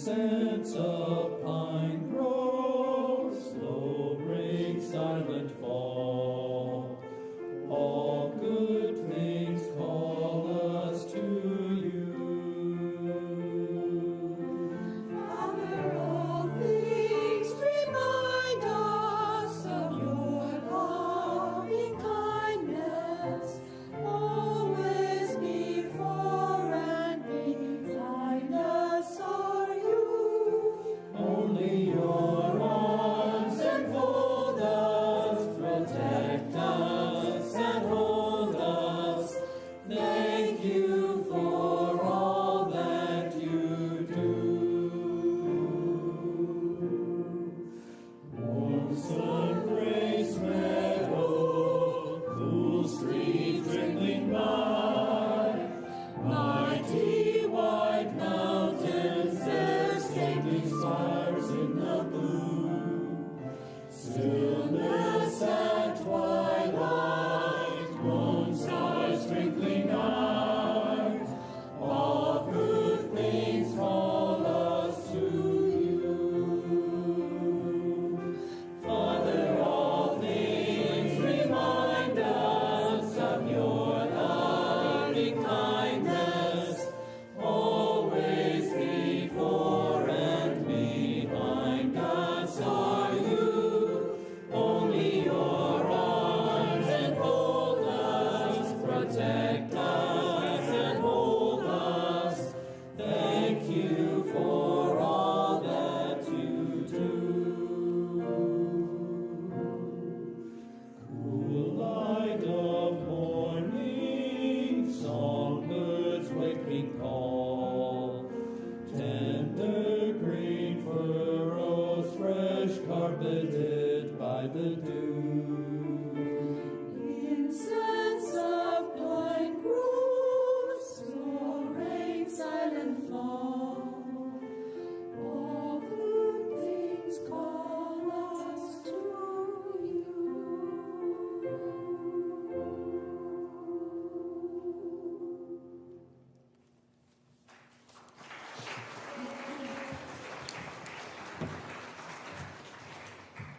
Incense of pine groves, slow break, silent fall. All good things call us to you. Father, all things remind us of your loving kindness, always before and behind us are you. Only your arms enfold us, protect us and hold us. Thank you.